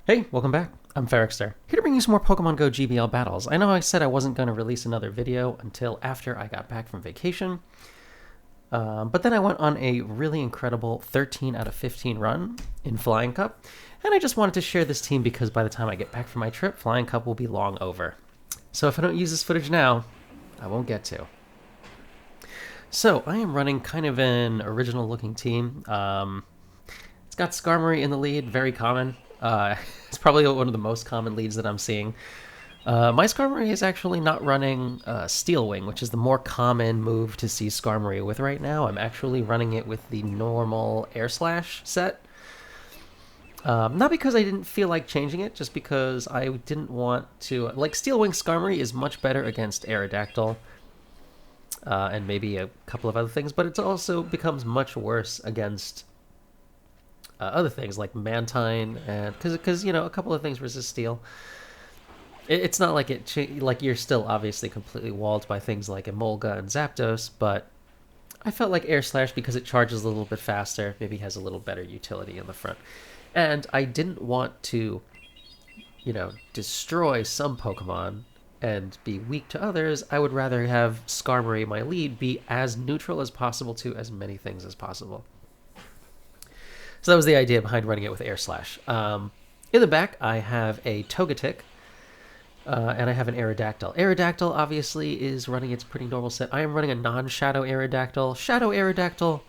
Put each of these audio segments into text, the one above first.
Hey, welcome back. I'm Ferrikster, here to bring you some more Pokemon Go GBL battles. I know I said I wasn't going to release another video until after I got back from vacation, but then I went on a really incredible 13 out of 15 run in Flying Cup, and I just wanted to share this team because by the time I get back from my trip, Flying Cup will be long over. So if I don't use this footage now, I won't get to. So I am running kind of an original looking team. It's got Skarmory in the lead, very common. It's probably one of the most common leads that I'm seeing. My Skarmory is actually not running Steel Wing, which is the more common move to see Skarmory with right now. I'm actually running it with the normal Air Slash set. Not because I didn't feel like changing it, just because I didn't want to... Like, Steel Wing Skarmory is much better against Aerodactyl, and maybe a couple of other things, but it also becomes much worse against other things like Mantine, and because you know, a couple of things resist steel. It's not like like you're still obviously completely walled by things like Emolga and Zapdos, but I felt like Air Slash, because it charges a little bit faster, maybe has a little better utility in the front. And I didn't want to, you know, destroy some Pokemon and be weak to others. I would rather have Skarmory, my lead, be as neutral as possible to as many things as possible. So that was the idea behind running it with Air Slash. In the back, I have a Togetic, and I have an Aerodactyl. Aerodactyl, obviously, is running its pretty normal set. I am running a non-Shadow Aerodactyl. Shadow Aerodactyl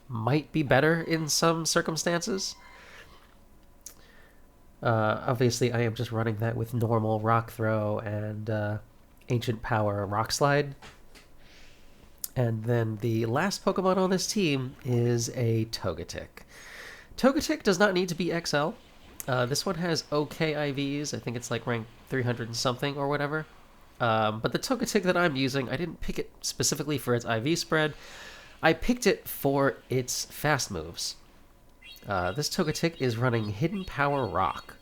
might be better in some circumstances. Obviously, I am just running that with normal Rock Throw and Ancient Power Rock Slide. And then the last Pokemon on this team is a Togetic. Togetic does not need to be XL. This one has okay IVs. I think it's like rank 300 and something or whatever. But the Togetic that I'm using, I didn't pick it specifically for its IV spread. I picked it for its fast moves. This Togetic is running Hidden Power Rock.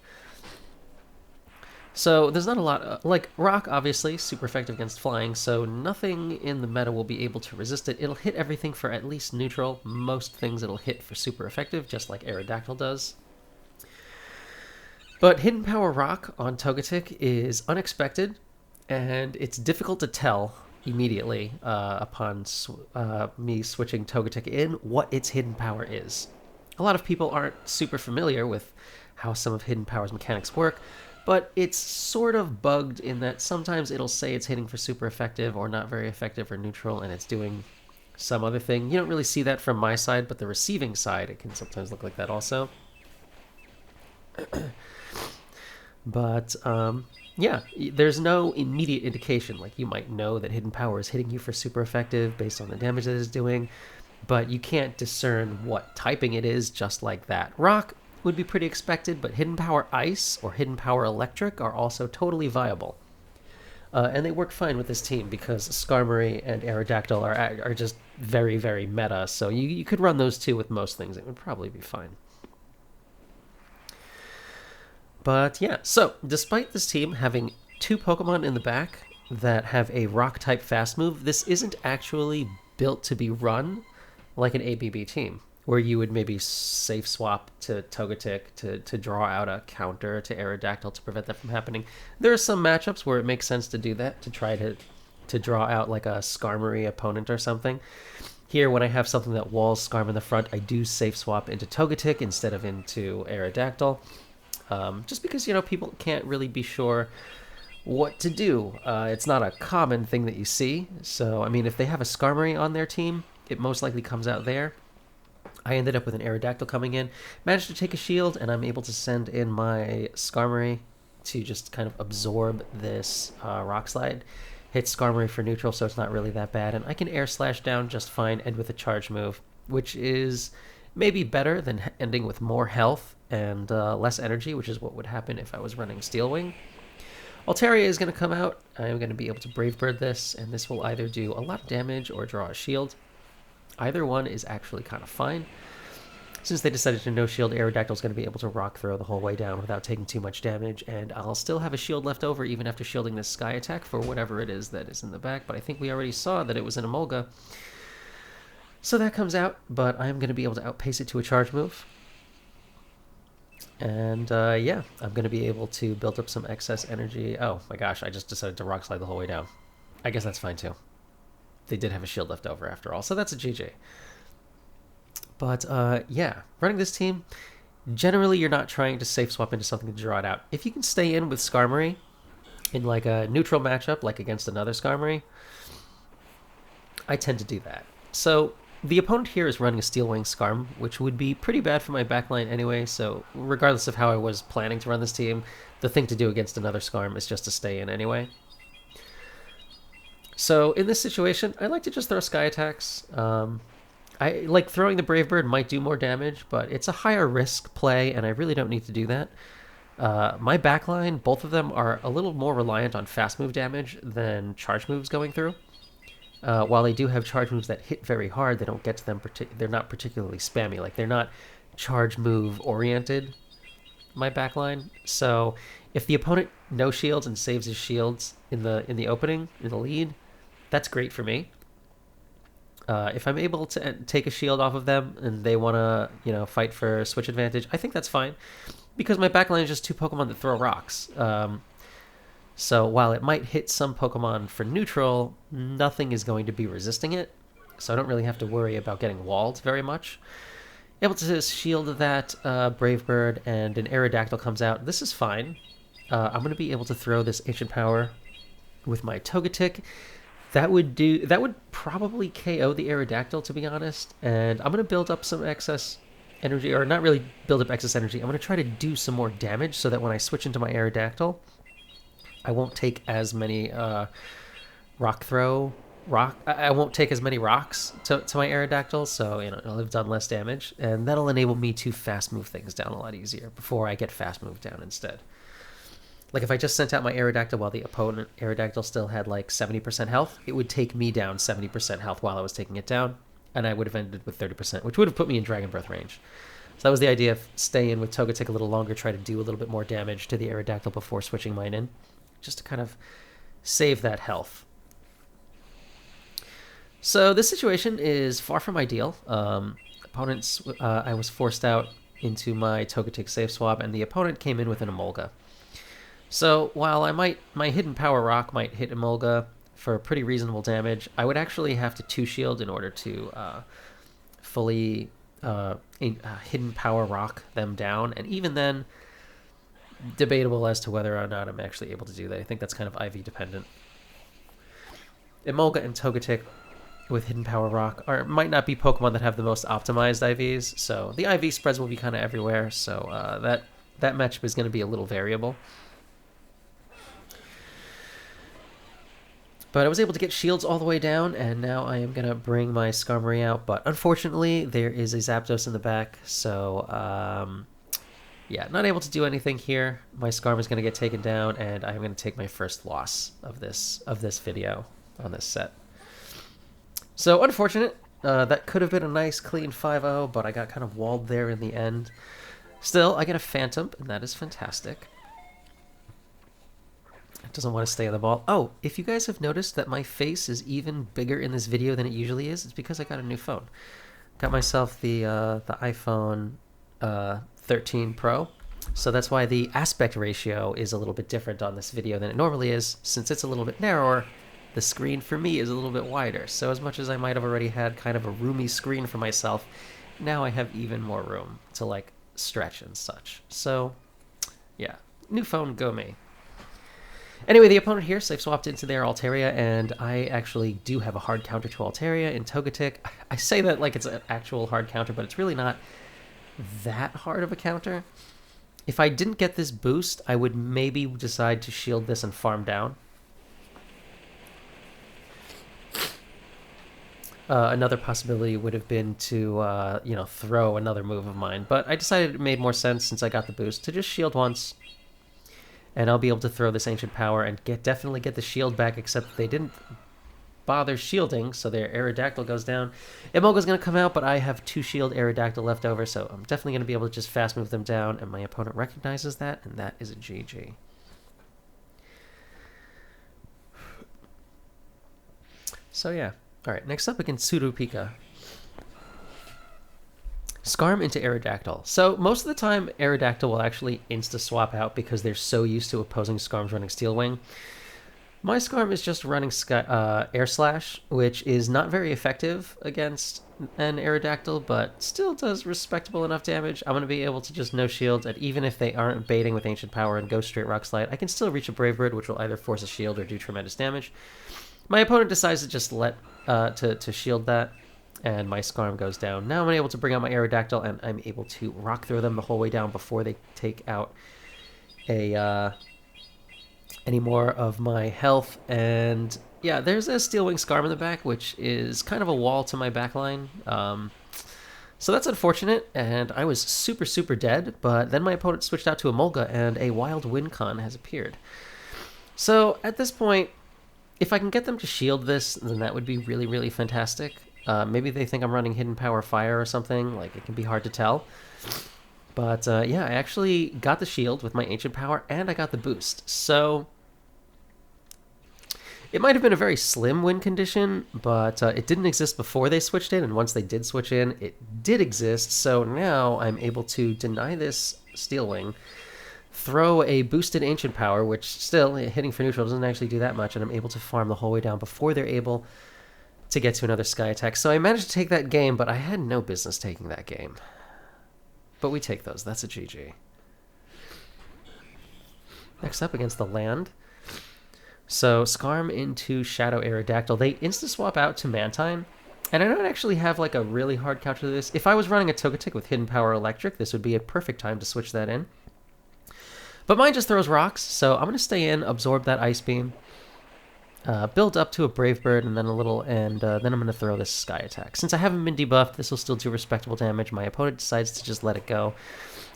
So there's not a lot... like, Rock, obviously, super effective against flying, so nothing in the meta will be able to resist it. It'll hit everything for at least neutral. Most things it'll hit for super effective, just like Aerodactyl does. But Hidden Power Rock on Togetic is unexpected, and it's difficult to tell immediately upon me switching Togetic in what its hidden power is. A lot of people aren't super familiar with how some of Hidden Power's mechanics work, but it's sort of bugged in that sometimes it'll say it's hitting for super effective or not very effective or neutral, and it's doing some other thing. You don't really see that from my side, but the receiving side, it can sometimes look like that also. But, yeah, there's no immediate indication. Like, you might know that Hidden Power is hitting you for super effective based on the damage that it's doing, but you can't discern what typing it is just like that. Rock would be pretty expected, but Hidden Power Ice or Hidden Power Electric are also totally viable. And they work fine with this team because Skarmory and Aerodactyl are just very, very meta, so you could run those two with most things. It would probably be fine. But yeah, so despite this team having two Pokemon in the back that have a Rock-type fast move, this isn't actually built to be run like an ABB team, where you would maybe safe swap to Togetic to draw out a counter to Aerodactyl to prevent that from happening. There are some matchups where it makes sense to do that, to try to draw out like a Skarmory opponent or something. Here, when I have something that walls Skarm in the front, I do safe swap into Togetic instead of into Aerodactyl. Just because, you know, people can't really be sure what to do. It's not a common thing that you see. So, I mean, if they have a Skarmory on their team, it most likely comes out there. I ended up with an Aerodactyl coming in, managed to take a shield, and I'm able to send in my Skarmory to just kind of absorb this Rock Slide. Hit Skarmory for neutral, so it's not really that bad, and I can Air Slash down just fine, end with a charge move, which is maybe better than ending with more health and less energy, which is what would happen if I was running Steel Wing. Altaria is going to come out. I am going to be able to Brave Bird this, and this will either do a lot of damage or draw a shield. Either one is actually kind of fine. Since they decided to no-shield, Aerodactyl is going to be able to Rock Throw the whole way down without taking too much damage, and I'll still have a shield left over even after shielding this Sky attack for whatever it is that is in the back, but I think we already saw that it was an Emolga. So that comes out, but I'm going to be able to outpace it to a charge move. And yeah, I'm going to be able to build up some excess energy. Oh my gosh, I just decided to rock slide the whole way down. I guess that's fine too. They did have a shield left over after all, so that's a GG. But yeah, running this team, generally you're not trying to safe swap into something to draw it out. If you can stay in with Skarmory in like a neutral matchup, like against another Skarmory, I tend to do that. So the opponent here is running a Steel Wing Skarm, which would be pretty bad for my backline anyway, so regardless of how I was planning to run this team, the thing to do against another Skarm is just to stay in anyway. So in this situation, I like to just throw Sky Attacks. I like throwing the Brave Bird might do more damage, but it's a higher risk play, and I really don't need to do that. My backline, both of them are a little more reliant on fast move damage than charge moves going through. While they do have charge moves that hit very hard, they don't get to them. They're not particularly spammy. Like they're not charge move oriented. My backline. So if the opponent no shields and saves his shields in the opening in the lead, that's great for me. If I'm able to take a shield off of them and they want to, fight for switch advantage, I think that's fine, because my backline is just two Pokemon that throw rocks. So while it might hit some Pokemon for neutral, nothing is going to be resisting it. So I don't really have to worry about getting walled very much. Able to shield that Brave Bird, and an Aerodactyl comes out. This is fine. I'm going to be able to throw this Ancient Power with my Togetic. That would probably KO the Aerodactyl, to be honest. And I'm going to build up some excess energy, or not really build up excess energy. I'm going to try to do some more damage so that when I switch into my Aerodactyl, I won't take as many I won't take as many rocks to my Aerodactyl, so I'll have done less damage, and that'll enable me to fast move things down a lot easier before I get fast moved down instead. Like if I just sent out my Aerodactyl while the opponent Aerodactyl still had like 70% health, it would take me down 70% health while I was taking it down, and I would have ended with 30%, which would have put me in Dragon Breath range. So that was the idea, of stay in with Togetic a little longer, try to do a little bit more damage to the Aerodactyl before switching mine in, just to kind of save that health. So this situation is far from ideal. Opponents, I was forced out into my Togetic safe swap, and the opponent came in with an Emolga. So while my hidden Power Rock might hit Emolga for pretty reasonable damage, I would actually have to 2-shield in order to fully hidden Power Rock them down, and even then, debatable as to whether or not I'm actually able to do that. I think that's kind of IV dependent. Emolga and Togetic with Hidden Power Rock might not be Pokemon that have the most optimized IVs, so the IV spreads will be kind of everywhere, so that matchup is going to be a little variable. But I was able to get shields all the way down, and now I am going to bring my Skarmory out, but unfortunately there is a Zapdos in the back, so yeah, not able to do anything here. My Skarm is going to get taken down, and I'm going to take my first loss of this video on this set. So unfortunate. That could have been a nice clean 5-0, but I got kind of walled there in the end. Still, I get a Phantom, and that is fantastic. It doesn't want to stay on the ball. Oh, if you guys have noticed that my face is even bigger in this video than it usually is, it's because I got a new phone. Got myself the iPhone 13 Pro, so that's why the aspect ratio is a little bit different on this video than it normally is. Since it's a little bit narrower, the screen for me is a little bit wider, so as much as I might have already had kind of a roomy screen for myself, now I have even more room to like stretch and such. So yeah, new phone, go me. Anyway, the opponent here safe swapped into their Altaria, and I actually do have a hard counter to Altaria in Togetic. I say that like it's an actual hard counter, but it's really not that hard of a counter. If I didn't get this boost, I would maybe decide to shield this and farm down. Another possibility would have been to, throw another move of mine, but I decided it made more sense since I got the boost to just shield once, and I'll be able to throw this Ancient Power and definitely get the shield back, except they didn't bother shielding, so their Aerodactyl goes down. Emolga's going to come out, but I have 2 shield Aerodactyl left over, so I'm definitely going to be able to just fast move them down, and my opponent recognizes that, and that is a GG. So yeah. Alright, next up against Pseudo Pika. Skarm into Aerodactyl. So most of the time, Aerodactyl will actually insta-swap out because they're so used to opposing Skarms running Steel Wing. My Skarm is just running Air Slash, which is not very effective against an Aerodactyl, but still does respectable enough damage. I'm going to be able to just no shield, and even if they aren't baiting with Ancient Power and go straight Rock Slide, I can still reach a Brave Bird, which will either force a shield or do tremendous damage. My opponent decides to just let to shield that, and my Skarm goes down. Now I'm able to bring out my Aerodactyl, and I'm able to Rock Throw them the whole way down before they take out any more of my health. And yeah, there's a Steel Wing Skarm in the back, which is kind of a wall to my backline. So that's unfortunate, and I was super, super dead, but then my opponent switched out to a Molga, and a Wild Wincon has appeared. So at this point, if I can get them to shield this, then that would be really, really fantastic. Maybe they think I'm running Hidden Power Fire or something, like it can be hard to tell. But yeah, I actually got the shield with my Ancient Power, and I got the boost. So it might have been a very slim win condition, but it didn't exist before they switched in, and once they did switch in, it did exist. So now I'm able to deny this Steel Wing, throw a boosted Ancient Power, which still, hitting for neutral doesn't actually do that much, and I'm able to farm the whole way down before they're able to get to another Sky Attack. So I managed to take that game, but I had no business taking that game. But we take those. That's a GG. Next up against the land. So Skarm into Shadow Aerodactyl. They insta-swap out to Mantine. And I don't actually have like a really hard counter to this. If I was running a Togetic with Hidden Power Electric, this would be a perfect time to switch that in. But mine just throws rocks, so I'm going to stay in, absorb that Ice Beam, build up to a Brave Bird, and then a little, and then I'm going to throw this Sky Attack. Since I haven't been debuffed, this will still do respectable damage. My opponent decides to just let it go,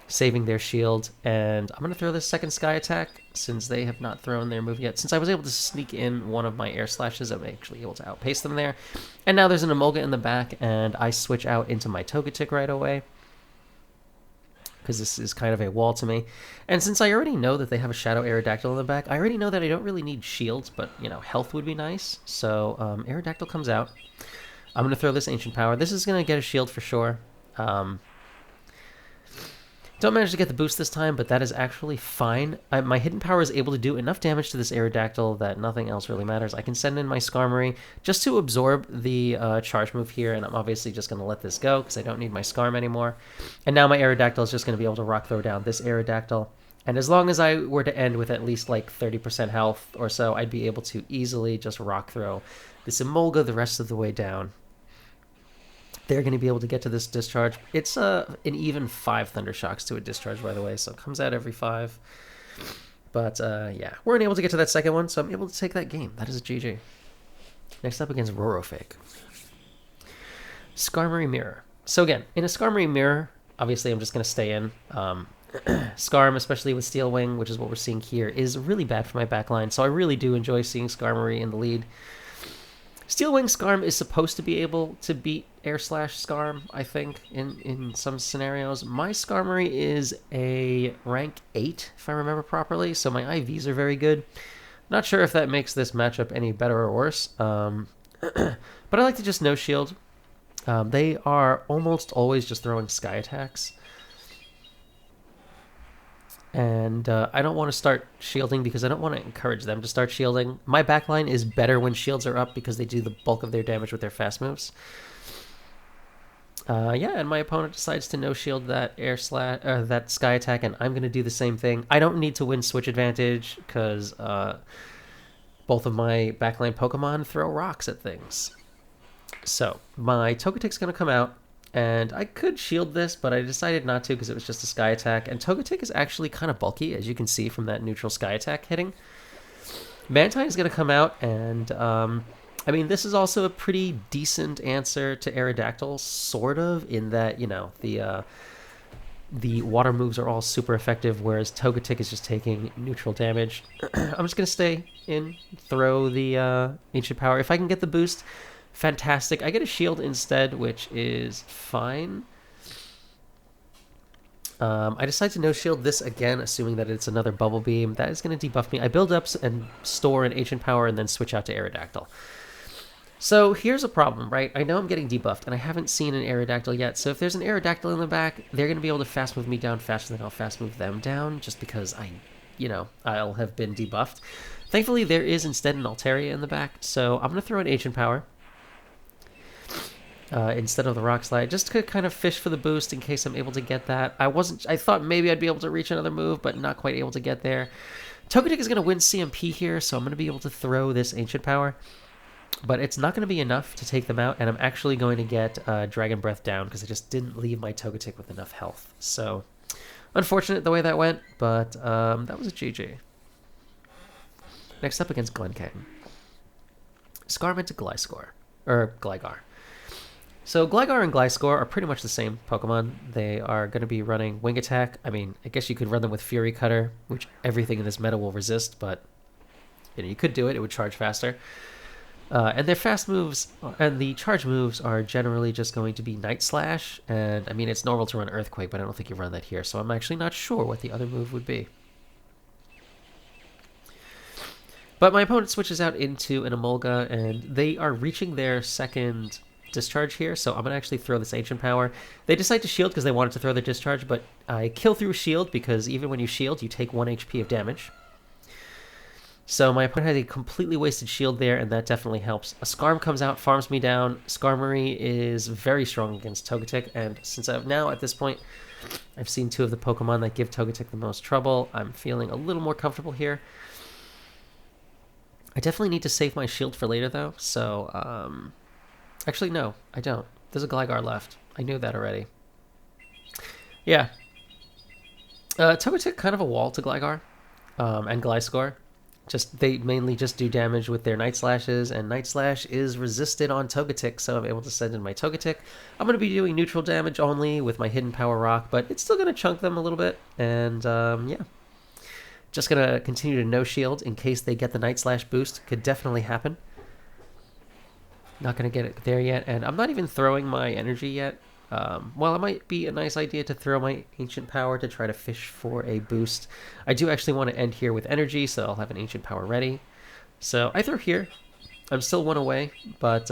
saving their shield, and I'm going to throw this second Sky Attack, since they have not thrown their move yet. Since I was able to sneak in one of my Air Slashes, I'm actually able to outpace them there. And now there's an Emolga in the back, and I switch out into my Togetic right away, because this is kind of a wall to me. And since I already know that they have a Shadow Aerodactyl in the back, I already know that I don't really need shields, but, you know, health would be nice. So Aerodactyl comes out. I'm going to throw this Ancient Power. This is going to get a shield for sure. Don't manage to get the boost this time, but that is actually fine. My Hidden Power is able to do enough damage to this Aerodactyl that nothing else really matters. I can send in my Skarmory just to absorb the charge move here, and I'm obviously just going to let this go because I don't need my Skarm anymore. And now my Aerodactyl is just going to be able to Rock Throw down this Aerodactyl. And as long as I were to end with at least like 30% health or so, I'd be able to easily just Rock Throw this Emolga the rest of the way down. They're going to be able to get to this discharge. It's an even 5 Thunder Shocks to a discharge, by the way, so it comes out every 5. But yeah, we're unable to get to that second one, so I'm able to take that game. That is a GG. Next up against Rorofake. Skarmory Mirror. So again, in a Skarmory Mirror, obviously I'm just going to stay in. Skarm, especially with Steel Wing, which is what we're seeing here, is really bad for my backline, so I really do enjoy seeing Skarmory in the lead. Steel Wing Skarm is supposed to be able to beat Air Slash Skarm, I think, in some scenarios. My Skarmory is a rank 8, if I remember properly, so my IVs are very good. Not sure if that makes this matchup any better or worse, but I like to just no-shield. They are almost always just throwing Sky Attacks. And I don't want to start shielding because I don't want to encourage them to start shielding. My backline is better when shields are up because they do the bulk of their damage with their fast moves. Yeah, and my opponent decides to no-shield that that Sky Attack, and I'm going to do the same thing. I don't need to win Switch Advantage because both of my backline Pokemon throw rocks at things. So my Togetic's going to come out. And I could shield this, but I decided not to because it was just a Sky Attack. And Togetic is actually kind of bulky, as you can see from that neutral Sky Attack hitting. Mantine is going to come out, and I mean, this is also a pretty decent answer to Aerodactyl, sort of, in that, you know, the water moves are all super effective, whereas Togetic is just taking neutral damage. I'm just going to stay in, throw the Ancient Power. If I can get the boost, fantastic. I get a shield instead, which is fine. I decide to no-shield this again, assuming that it's another Bubble Beam. That is going to debuff me. I build up and store an Ancient Power and then switch out to Aerodactyl. So here's a problem, right? I know I'm getting debuffed, and I haven't seen an Aerodactyl yet. So if there's an Aerodactyl in the back, they're going to be able to fast move me down faster than I'll fast move them down, just because I'll have been debuffed. Thankfully, there is instead an Altaria in the back, so I'm going to throw an Ancient Power instead of the Rock Slide, just to kind of fish for the boost in case I'm able to get that. I thought maybe I'd be able to reach another move, but not quite able to get there. Togetic is going to win CMP here, so I'm going to be able to throw this Ancient Power. But it's not going to be enough to take them out, and I'm actually going to get Dragon Breath down because I just didn't leave my Togetic with enough health. So, unfortunate the way that went, but that was a GG. Next up against Glencang. Skarmory to Gligar. So Gligar and Gliscor are pretty much the same Pokemon. They are going to be running Wing Attack. I mean, I guess you could run them with Fury Cutter, which everything in this meta will resist, but you could do it. It would charge faster. And their fast moves and the charge moves are generally just going to be Night Slash. And, I mean, it's normal to run Earthquake, but I don't think you run that here. So I'm actually not sure what the other move would be. But my opponent switches out into an Emolga, and they are reaching their second discharge here. So I'm going to actually throw this Ancient Power. They decide to shield because they wanted to throw their discharge, but I kill through shield because even when you shield, you take 1 HP of damage. So my opponent had a completely wasted shield there, and that definitely helps. A Skarm comes out, farms me down. Skarmory is very strong against Togetic, and since I've now, at this point, I've seen 2 of the Pokemon that give Togetic the most trouble, I'm feeling a little more comfortable here. I definitely need to save my shield for later, though, so, actually, no, I don't. There's a Gligar left. I knew that already. Yeah. Togetic kind of a wall to Gligar, and Gliscor. They mainly just do damage with their Night Slashes, and Night Slash is resisted on Togetic, so I'm able to send in my Togetic. I'm going to be doing neutral damage only with my Hidden Power Rock, but it's still going to chunk them a little bit, and yeah. Just going to continue to no-shield in case they get the Night Slash boost. Could definitely happen. Not going to get it there yet, and I'm not even throwing my energy yet. While it might be a nice idea to throw my Ancient Power to try to fish for a boost, I do actually want to end here with energy, so I'll have an Ancient Power ready. So I throw here. I'm still 1 away, but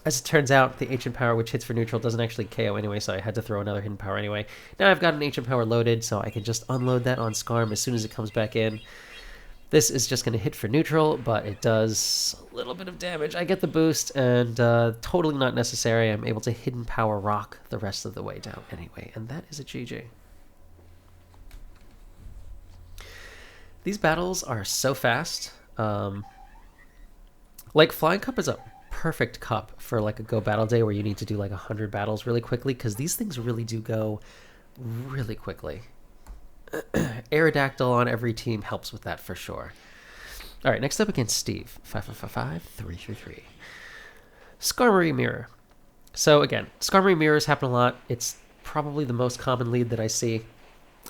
as it turns out, the Ancient Power, which hits for neutral, doesn't actually KO anyway, so I had to throw another Hidden Power anyway. Now I've got an Ancient Power loaded, so I can just unload that on Skarm as soon as it comes back in. This is just going to hit for neutral, but it does a little bit of damage. I get the boost, and totally not necessary. I'm able to Hidden Power Rock the rest of the way down anyway, and that is a GG. These battles are so fast. Like, Flying Cup is a perfect cup for like a Go Battle Day where you need to do like 100 battles really quickly, because these things really do go really quickly. Aerodactyl on every team helps with that for sure. All right, next up against Steve. 5555333. Skarmory Mirror. So again, Skarmory Mirrors happen a lot. It's probably the most common lead that I see.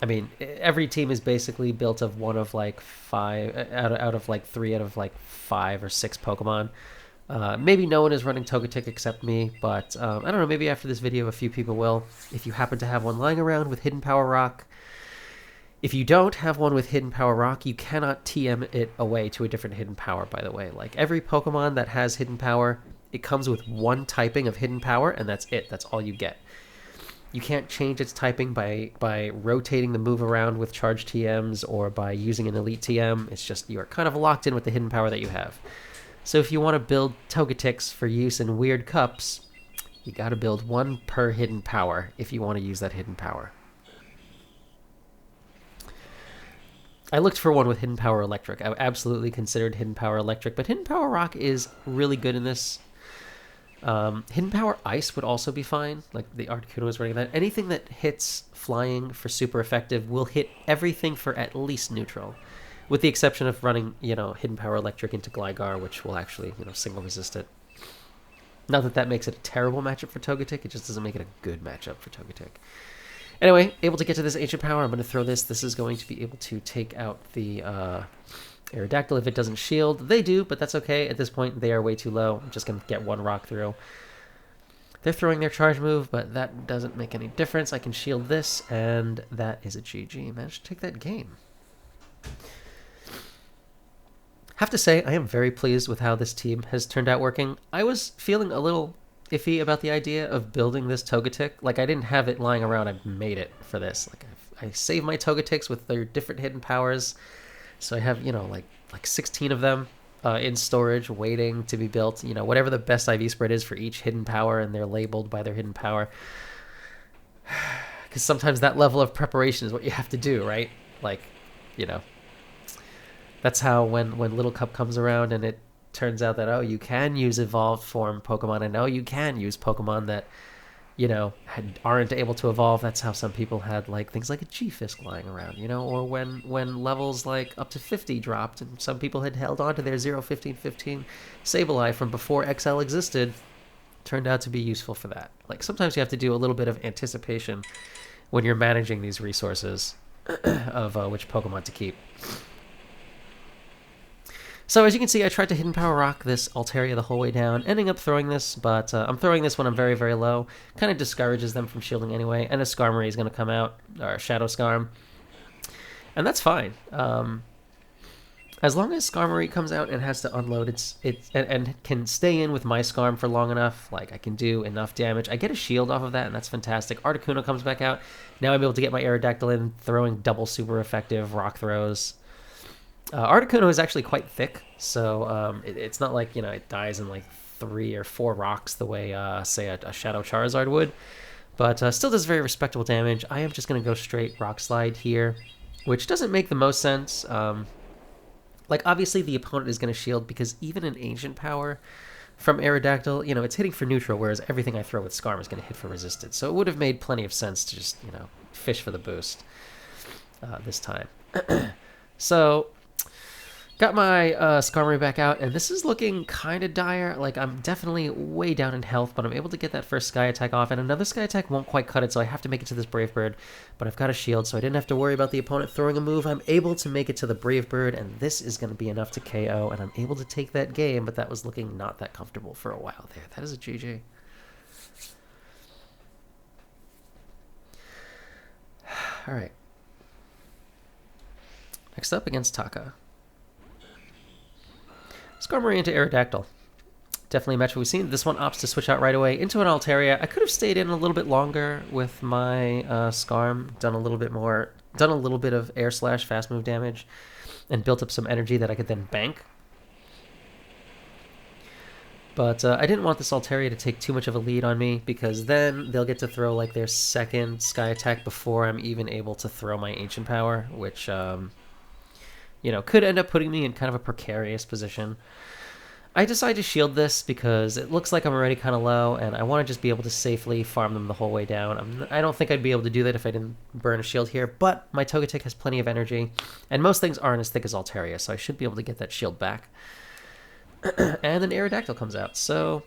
I mean, every team is basically built of one of like 5 out of like 3 out of like 5 or 6 Pokemon. Maybe no one is running Togetic except me, but I don't know, maybe after this video a few people will. If you happen to have one lying around with Hidden Power Rock. If you don't have one with Hidden Power Rock, you cannot TM it away to a different Hidden Power, by the way. Like, every Pokemon that has Hidden Power, it comes with 1 typing of Hidden Power, and that's it. That's all you get. You can't change its typing by rotating the move around with Charge TMs or by using an Elite TM. It's just, you are kind of locked in with the Hidden Power that you have. So if you want to build Togetics for use in weird cups, you got to build 1 per Hidden Power if you want to use that Hidden Power. I looked for one with Hidden Power Electric. I absolutely considered Hidden Power Electric, but Hidden Power Rock is really good in this. Hidden Power Ice would also be fine. Like, the Articuno is running that. Anything that hits flying for super effective will hit everything for at least neutral. With the exception of running, Hidden Power Electric into Gligar, which will actually, single resist it. Not that that makes it a terrible matchup for Togetic, it just doesn't make it a good matchup for Togetic. Anyway, able to get to this Ancient Power. I'm going to throw this. This is going to be able to take out the Aerodactyl if it doesn't shield. They do, but that's okay. At this point, they are way too low. I'm just going to get 1 rock through. They're throwing their charge move, but that doesn't make any difference. I can shield this, and that is a GG. Managed to take that game. Have to say, I am very pleased with how this team has turned out working. I was feeling a little iffy about the idea of building this Togetic. Like, I didn't have it lying around. I made it for this. Like, I saved my Togetics with their different hidden powers. So I have, like 16 of them in storage waiting to be built. Whatever the best IV spread is for each hidden power, and they're labeled by their hidden power. Because sometimes that level of preparation is what you have to do, right? Like, that's how when Little Cup comes around and it turns out that, oh, you can use evolved form Pokemon, and oh, you can use Pokemon that, aren't able to evolve. That's how some people had like things like a G-Fisk lying around, or when levels like up to 50 dropped and some people had held on to their 0, 15, 15 Sableye from before XL existed, turned out to be useful for that. Like, sometimes you have to do a little bit of anticipation when you're managing these resources of which Pokemon to keep. So as you can see, I tried to Hidden Power Rock this Altaria the whole way down, ending up throwing this, but I'm throwing this when I'm very, very low. Kind of discourages them from shielding anyway, and a Skarmory is going to come out, or Shadow Skarm. And that's fine. As long as Skarmory comes out and has to unload and can stay in with my Skarm for long enough, like I can do enough damage. I get a shield off of that, and that's fantastic. Articuno comes back out. Now I'm able to get my Aerodactyl in, throwing double super effective rock throws. Articuno is actually quite thick, so it's not like, it dies in like 3 or 4 rocks the way, say, a Shadow Charizard would. But still does very respectable damage. I am just going to go straight Rock Slide here, which doesn't make the most sense. Like, obviously the opponent is going to shield, because even an Ancient Power from Aerodactyl, it's hitting for neutral, whereas everything I throw with Skarm is going to hit for resistance. So it would have made plenty of sense to just, fish for the boost this time. So got my Skarmory back out, and this is looking kind of dire. Like, I'm definitely way down in health, but I'm able to get that first Sky Attack off, and another Sky Attack won't quite cut it, so I have to make it to this Brave Bird. But I've got a shield, so I didn't have to worry about the opponent throwing a move. I'm able to make it to the Brave Bird, and this is going to be enough to KO, and I'm able to take that game, but that was looking not that comfortable for a while there. That is a GG. All right. Next up, against Taka. Skarmory into Aerodactyl. Definitely a match we've seen. This one opts to switch out right away into an Altaria. I could have stayed in a little bit longer with my Skarm, done a little bit of Air Slash fast move damage, and built up some energy that I could then bank. But I didn't want this Altaria to take too much of a lead on me, because then they'll get to throw like their second Sky Attack before I'm even able to throw my Ancient Power, which could end up putting me in kind of a precarious position. I decided to shield this because it looks like I'm already kind of low, and I want to just be able to safely farm them the whole way down. I don't think I'd be able to do that if I didn't burn a shield here, but my Togetic has plenty of energy, and most things aren't as thick as Altaria, so I should be able to get that shield back. And then Aerodactyl comes out, so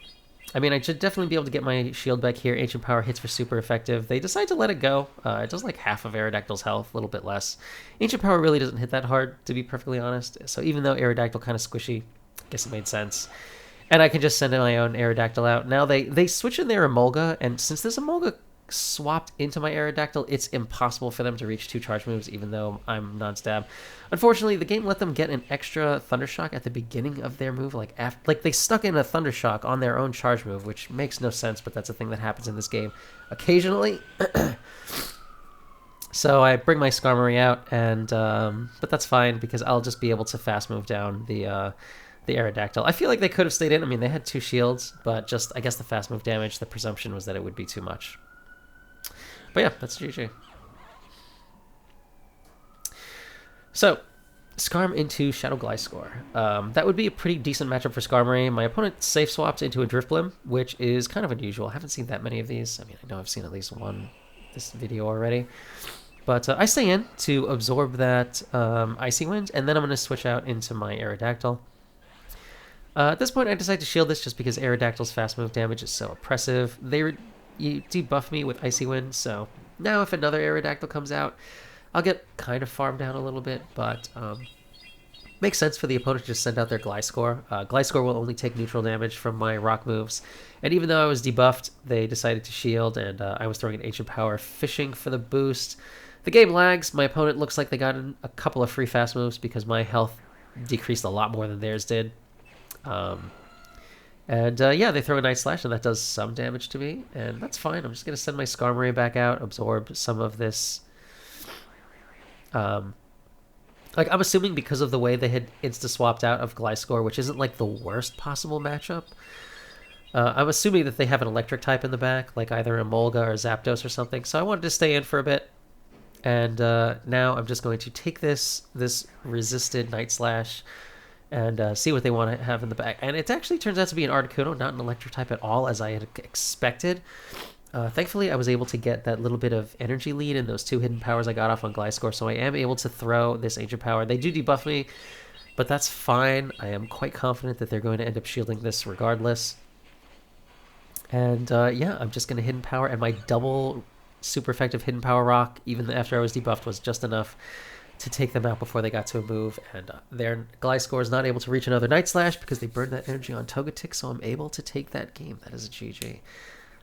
I mean, I should definitely be able to get my shield back here. Ancient Power hits for super effective. They decide to let it go. It does like half of Aerodactyl's health, a little bit less. Ancient Power really doesn't hit that hard, to be perfectly honest. So even though Aerodactyl kind of squishy, I guess it made sense. And I can just send my own Aerodactyl out. Now they switch in their Emolga, and since this Emolga swapped into my Aerodactyl, it's impossible for them to reach 2 charge moves, even though I'm non-stab. Unfortunately, the game let them get an extra Thundershock at the beginning of their move. Like they stuck in a Thundershock on their own charge move, which makes no sense, but that's a thing that happens in this game occasionally. So I bring my Skarmory out, and but that's fine, because I'll just be able to fast move down the Aerodactyl. I feel like they could have stayed in. I mean, they had 2 shields, but just, I guess the fast move damage, the presumption was that it would be too much. But yeah, that's GG. So, Skarm into Shadow Gliscor. That would be a pretty decent matchup for Skarmory. My opponent safe swapped into a Drifblim, which is kind of unusual. I haven't seen that many of these. I mean, I know I've seen at least one this video already. But I stay in to absorb that Icy Wind, and then I'm going to switch out into my Aerodactyl. At this point, I decide to shield this just because Aerodactyl's fast move damage is so oppressive. You debuff me with Icy Wind, so now if another Aerodactyl comes out, I'll get kind of farmed down a little bit, but makes sense for the opponent to just send out their Gliscor. Gliscor will only take neutral damage from my rock moves, and even though I was debuffed, they decided to shield, and I was throwing an Ancient Power, fishing for the boost. The game lags. My opponent looks like they got a couple of free fast moves because my health decreased a lot more than theirs did. Yeah, they throw a Night Slash, and that does some damage to me, and that's fine. I'm just going to send my Skarmory back out, absorb some of this. Like, I'm assuming because of the way they had insta-swapped out of Gliscor, which isn't, like, the worst possible matchup, I'm assuming that they have an electric type in the back, like either a Molga or Zapdos or something, so I wanted to stay in for a bit. And now I'm just going to take this resisted Night Slash and see what they want to have in the back. And it actually turns out to be an Articuno, not an electric type at all, as I had expected. Thankfully, I was able to get that little bit of energy lead in those 2 hidden powers I got off on Gliscor, so I am able to throw this Ancient Power. They do debuff me, but that's fine. I am quite confident that they're going to end up shielding this regardless. And yeah, I'm just going to Hidden Power, and my double super effective Hidden Power Rock, even after I was debuffed, was just enough to take them out before they got to a move. And their Gliscor is not able to reach another Night Slash because they burned that energy on Togetic, so I'm able to take that game. That is a GG. It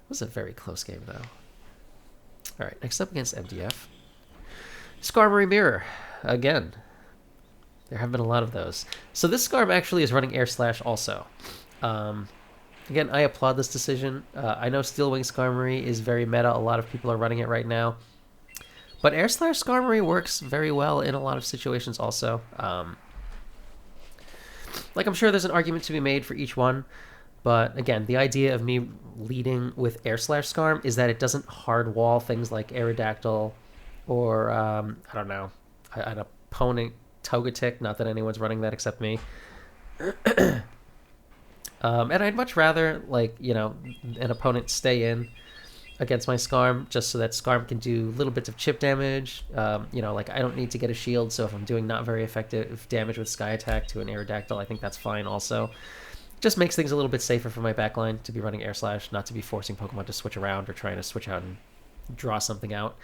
was a very close game, though. All right, next up against MDF. Skarmory Mirror. Again, there have been a lot of those. So this Skarm actually is running Air Slash also. Again, I applaud this decision. I know Steel Wing Skarmory is very meta. A lot of people are running it right now. But Air Slash Skarmory works very well in a lot of situations also. Like, I'm sure there's an argument to be made for each one. But again, the idea of me leading with Air Slash Skarm is that it doesn't hard wall things like Aerodactyl or, I don't know, an opponent Togetic. Not that anyone's running that except me. And I'd much rather, like, you know, an opponent stay in against my Skarm just so that Skarm can do little bits of chip damage. You know, like, I don't need to get a shield, so if I'm doing not very effective damage with Sky Attack to an Aerodactyl, I think that's fine also. Just makes things a little bit safer for my backline to be running Air Slash, not to be forcing Pokemon to switch around or trying to switch out and draw something out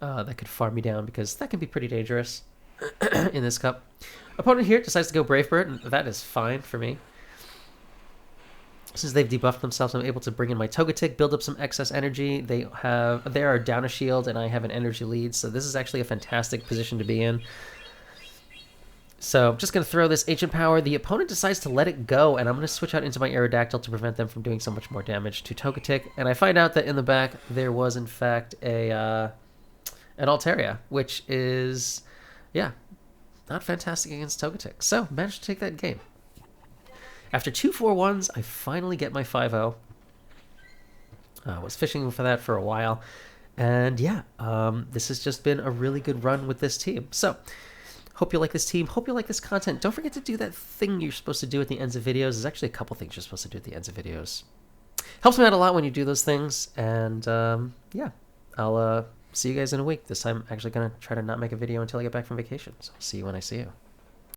that could farm me down, because that can be pretty dangerous in this cup. Opponent here decides to go Brave Bird, and that is fine for me. Since they've debuffed themselves, I'm able to bring in my Togetic, build up some excess energy. They are down a shield, and I have an energy lead, so this is actually a fantastic position to be in. So I'm just going to throw this Ancient Power. The opponent decides to let it go, and I'm going to switch out into my Aerodactyl to prevent them from doing so much more damage to Togetic. And I find out that in the back there was, in fact, an Altaria, which is, yeah, not fantastic against Togetic. So managed to take that game. After 2 4-1s, I finally get my 5-0. I was fishing for that for a while. And yeah, this has just been a really good run with this team. So hope you like this team. Hope you like this content. Don't forget to do that thing you're supposed to do at the ends of videos. There's actually a couple things you're supposed to do at the ends of videos. Helps me out a lot when you do those things. And yeah, I'll see you guys in a week. This time I'm actually going to try to not make a video until I get back from vacation. So I'll see you when I see you.